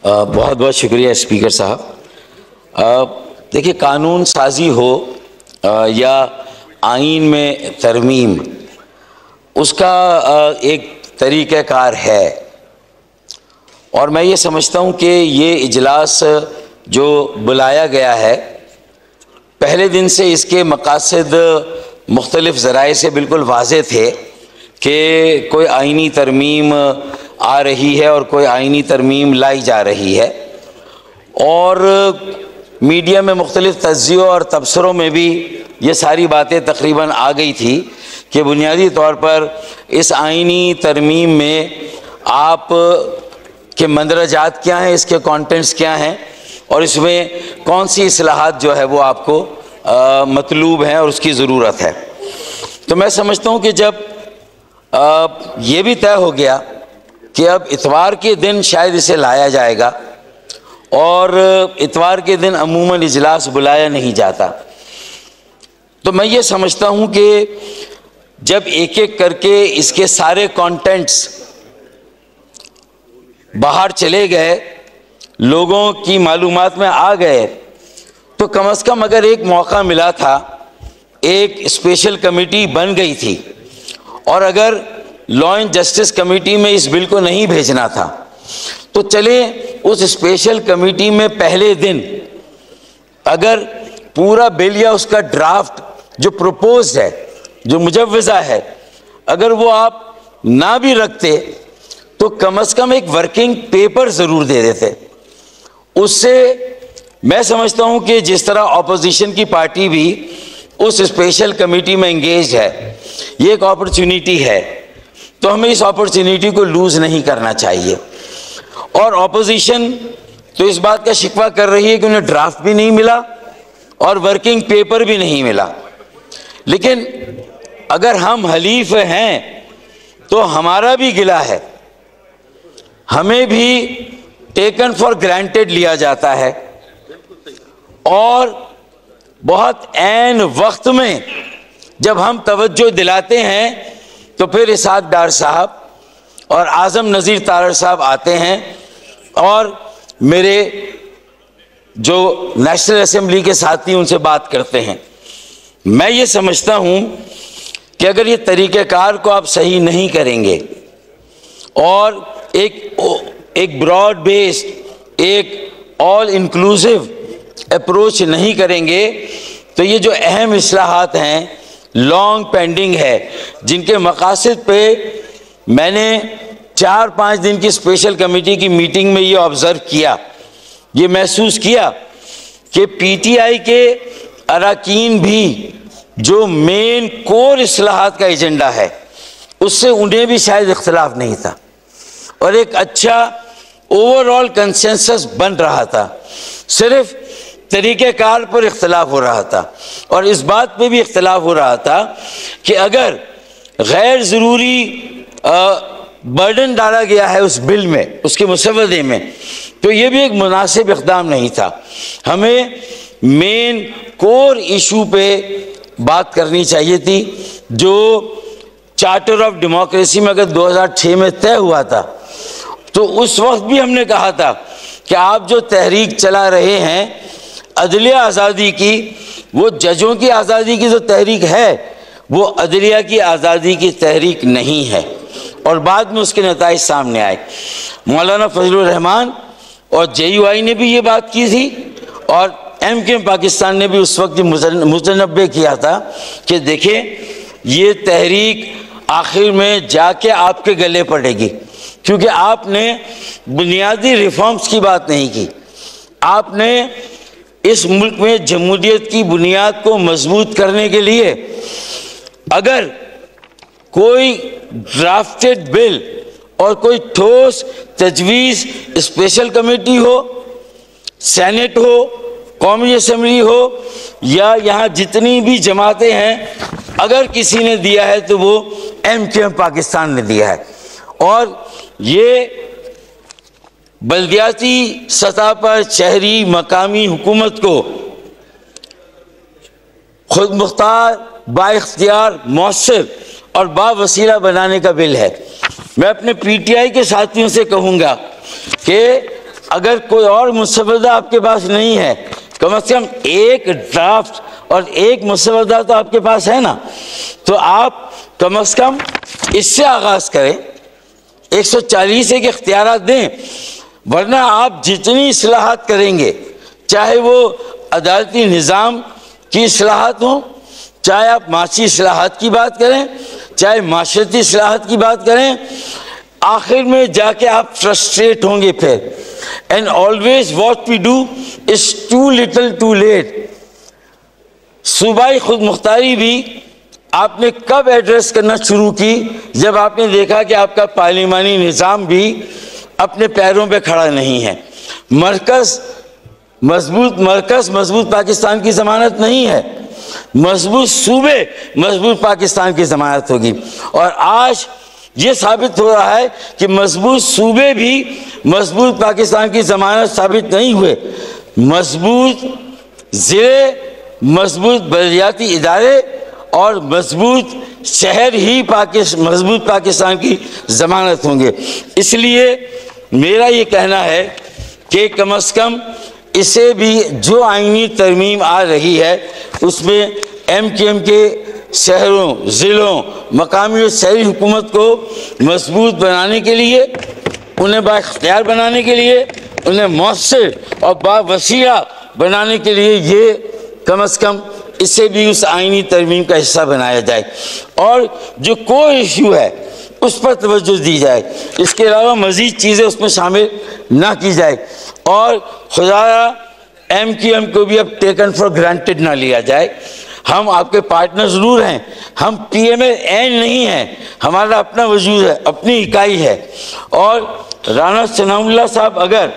بہت بہت شکریہ اسپیکر صاحب۔ دیکھیے، قانون سازی ہو یا آئین میں ترمیم، اس کا ایک طریقہ کار ہے، اور میں یہ سمجھتا ہوں کہ یہ اجلاس جو بلایا گیا ہے، پہلے دن سے اس کے مقاصد مختلف ذرائع سے بالکل واضح تھے کہ کوئی آئینی ترمیم آ رہی ہے اور کوئی آئینی ترمیم لائی جا رہی ہے، اور میڈیا میں مختلف تجزیوں اور تبصروں میں بھی یہ ساری باتیں تقریباً آ گئی تھی کہ بنیادی طور پر اس آئینی ترمیم میں آپ کے مندرجات کیا ہیں، اس کے کانٹینٹس کیا ہیں، اور اس میں کون سی اصلاحات جو ہے وہ آپ کو مطلوب ہیں اور اس کی ضرورت ہے۔ تو میں سمجھتا ہوں کہ جب یہ بھی طے ہو گیا کہ اب اتوار کے دن شاید اسے لایا جائے گا، اور اتوار کے دن عموماً اجلاس بلایا نہیں جاتا، تو میں یہ سمجھتا ہوں کہ جب ایک ایک کر کے اس کے سارے کانٹینٹس باہر چلے گئے، لوگوں کی معلومات میں آ گئے، تو کم از کم اگر ایک موقع ملا تھا، ایک اسپیشل کمیٹی بن گئی تھی، اور اگر لا اینڈ جسٹس کمیٹی میں اس بل کو نہیں بھیجنا تھا، تو چلیں اس اسپیشل کمیٹی میں پہلے دن اگر پورا بل یا اس کا ڈرافٹ جو پروپوزڈ ہے، جو مجوزہ ہے، اگر وہ آپ نہ بھی رکھتے تو کم از کم ایک ورکنگ پیپر ضرور دے دیتے۔ اس سے میں سمجھتا ہوں کہ جس طرح اپوزیشن کی پارٹی بھی اس اسپیشل کمیٹی میں انگیجڈ ہے، یہ ایک اپرچونٹی ہے، تو ہمیں اس اپرچونٹی کو لوز نہیں کرنا چاہیے۔ اور اپوزیشن تو اس بات کا شکوہ کر رہی ہے کہ انہیں ڈرافٹ بھی نہیں ملا اور ورکنگ پیپر بھی نہیں ملا، لیکن اگر ہم حلیف ہیں تو ہمارا بھی گلہ ہے، ہمیں بھی ٹیکن فار گرانٹیڈ لیا جاتا ہے، اور بہت عین وقت میں جب ہم توجہ دلاتے ہیں تو پھر اسحاق ڈار صاحب اور اعظم نذیر تارڑ صاحب آتے ہیں اور میرے جو نیشنل اسمبلی کے ساتھی ان سے بات کرتے ہیں۔ میں یہ سمجھتا ہوں کہ اگر یہ طریقہ کار کو آپ صحیح نہیں کریں گے اور ایک براڈ بیسڈ، ایک آل انکلوسیو اپروچ نہیں کریں گے، تو یہ جو اہم اصلاحات ہیں، لانگ پینڈنگ ہے، جن کے مقاصد پہ میں نے 4-5 دن کی اسپیشل کمیٹی کی میٹنگ میں یہ آبزرو کیا، یہ محسوس کیا کہ پی ٹی آئی کے اراکین بھی جو مین کور اصلاحات کا ایجنڈا ہے، اس سے انہیں بھی شاید اختلاف نہیں تھا، اور ایک اچھا اوور آل کنسنسس بن رہا تھا، صرف طریقہ کار پر اختلاف ہو رہا تھا، اور اس بات پہ بھی اختلاف ہو رہا تھا کہ اگر غیر ضروری برڈن ڈالا گیا ہے اس بل میں، اس کے مسودے میں، تو یہ بھی ایک مناسب اقدام نہیں تھا۔ ہمیں مین کور ایشو پہ بات کرنی چاہیے تھی، جو چارٹر آف ڈیموکریسی میں اگر 2006 میں طے ہوا تھا، تو اس وقت بھی ہم نے کہا تھا کہ آپ جو تحریک چلا رہے ہیں عدلیہ آزادی کی، وہ ججوں کی آزادی کی جو تحریک ہے، وہ عدلیہ کی آزادی کی تحریک نہیں ہے، اور بعد میں اس کے نتائج سامنے آئے۔ مولانا فضل الرحمان اور جے یو آئی نے بھی یہ بات کی تھی، اور ایم کیو ایم پاکستان نے بھی اس وقت متنبہ کیا تھا کہ دیکھیں یہ تحریک آخر میں جا کے آپ کے گلے پڑے گی، کیونکہ آپ نے بنیادی ریفارمز کی بات نہیں کی۔ آپ نے اس ملک میں جمہوریت کی بنیاد کو مضبوط کرنے کے لیے اگر کوئی ڈرافٹڈ بل اور کوئی ٹھوس تجویز اسپیشل کمیٹی ہو، سینٹ ہو، قومی اسمبلی ہو، یا یہاں جتنی بھی جماعتیں ہیں، اگر کسی نے دیا ہے تو وہ ایم کیو ایم پاکستان نے دیا ہے، اور یہ بلدیاتی سطح پر شہری مقامی حکومت کو خود مختار، با اختیار، مؤثر اور با وسیلہ بنانے کا بل ہے۔ میں اپنے پی ٹی آئی کے ساتھیوں سے کہوں گا کہ اگر کوئی اور مسودہ آپ کے پاس نہیں ہے، کم از کم ایک ڈرافٹ اور ایک مسودہ تو آپ کے پاس ہے نا، تو آپ کم از کم اس سے آغاز کریں، 140 کے اختیارات دیں، ورنہ آپ جتنی اصلاحات کریں گے، چاہے وہ عدالتی نظام کی اصلاحات ہوں، چاہے آپ معاشی اصلاحات کی بات کریں، چاہے معاشرتی اصلاحات کی بات کریں، آخر میں جا کے آپ فرسٹریٹ ہوں گے پھر. And always what we do is too little too late. صوبائی خود مختاری بھی آپ نے کب ایڈریس کرنا شروع کی؟ جب آپ نے دیکھا کہ آپ کا پارلیمانی نظام بھی اپنے پیروں پہ کھڑا نہیں ہے. مرکز مضبوط پاکستان کی ضمانت نہیں ہے، مضبوط صوبے مضبوط پاکستان کی ضمانت ہوگی. اور آج یہ ثابت ہو رہا ہے کہ مضبوط صوبے بھی مضبوط پاکستان کی ضمانت ثابت نہیں ہوئے. مضبوط ضلع، مضبوط بلدیاتی ادارے اور مضبوط شہر ہی مضبوط پاکستان کی ضمانت ہوں گے. اس لیے میرا یہ کہنا ہے کہ کم از کم اسے بھی جو آئینی ترمیم آ رہی ہے اس میں ایم کیو ایم کے شہروں، ضلعوں، مقامی اور شہری حکومت کو مضبوط بنانے کے لیے، انہیں بااختیار بنانے کے لیے، انہیں مؤثر اور باوسیلہ بنانے کے لیے یہ کم از کم اسے بھی اس آئینی ترمیم کا حصہ بنایا جائے، اور جو کوئی ایشو ہے اس پر توجہ دی جائے. اس کے علاوہ مزید چیزیں اس میں شامل نہ کی جائے، اور خدایا ایم کیو ایم کو بھی اب ٹیکن فار گرانٹیڈ نہ لیا جائے. ہم آپ کے پارٹنر ضرور ہیں، ہم پی ایم اے این نہیں ہیں، ہمارا اپنا وجود ہے، اپنی اکائی ہے. اور رانا ثناء اللہ صاحب اگر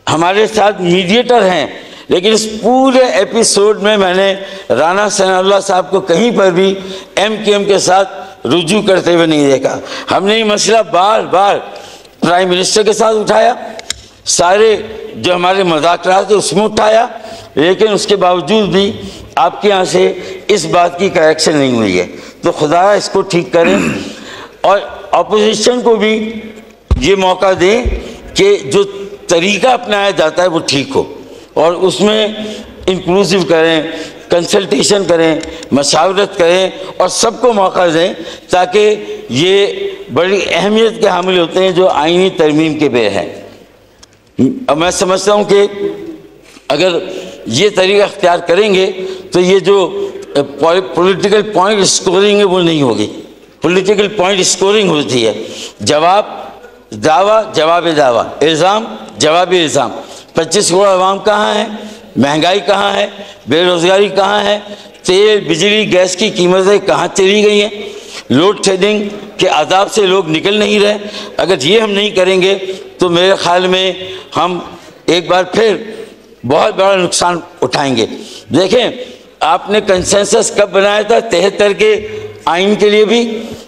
ہمارے ساتھ میڈیٹر ہیں، لیکن اس پورے ایپیسوڈ میں نے رانا ثناء اللہ صاحب کو کہیں پر بھی ایم کیو ایم کے ساتھ رجوع کرتے ہوئے نہیں دیکھا. ہم نے یہ مسئلہ بار بار پرائم منسٹر کے ساتھ اٹھایا، سارے جو ہمارے مذاکرات اس میں اٹھایا، لیکن اس کے باوجود بھی آپ کے یہاں سے اس بات کی کریکشن نہیں ہوئی ہے. تو خدا اس کو ٹھیک کریں، اور اپوزیشن کو بھی یہ موقع دیں کہ جو طریقہ اپنایا جاتا ہے وہ ٹھیک ہو، اور اس میں انکلوسیو کریں، کنسلٹیشن کریں، مشاورت کریں، اور سب کو موقع دیں، تاکہ یہ بڑی اہمیت کے حامل ہوتے ہیں جو آئینی ترمیم کے بے ہیں. اب میں سمجھتا ہوں کہ اگر یہ طریقہ اختیار کریں گے تو یہ جو پولیٹیکل پوائنٹ اسکورنگ ہے وہ نہیں ہوگی. پولیٹیکل پوائنٹ اسکورنگ ہوتی ہے، دعویٰ جواب دعویٰ، الزام جواب الزام. 25 کروڑ عوام کہاں ہیں، مہنگائی کہاں ہے، بے روزگاری کہاں ہے، تیل بجلی گیس کی قیمتیں کہاں چلی گئی ہیں، لوڈ شیڈنگ کے عذاب سے لوگ نکل نہیں رہے. اگر یہ ہم نہیں کریں گے تو میرے خیال میں ہم ایک بار پھر بہت بڑا نقصان اٹھائیں گے. دیکھیں آپ نے کنسنسس کب بنایا تھا 73 کے آئین کے لیے بھی؟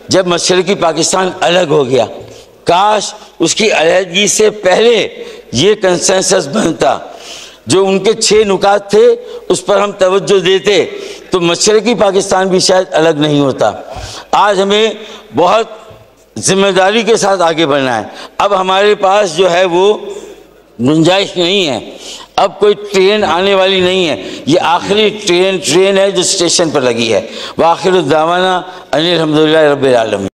جب مشرقی پاکستان الگ ہو گیا. کاش اس کی علیحدگی سے پہلے یہ کنسنسس بنتا، جو ان کے 6 نکات تھے اس پر ہم توجہ دیتے تو مشرقی پاکستان بھی شاید الگ نہیں ہوتا. آج ہمیں بہت ذمہ داری کے ساتھ آگے بڑھنا ہے. اب ہمارے پاس جو ہے وہ گنجائش نہیں ہے، اب کوئی ٹرین آنے والی نہیں ہے، یہ آخری ٹرین ہے جو اسٹیشن پر لگی ہے. وآخر دعوانا ان الحمدللہ رب العالمین.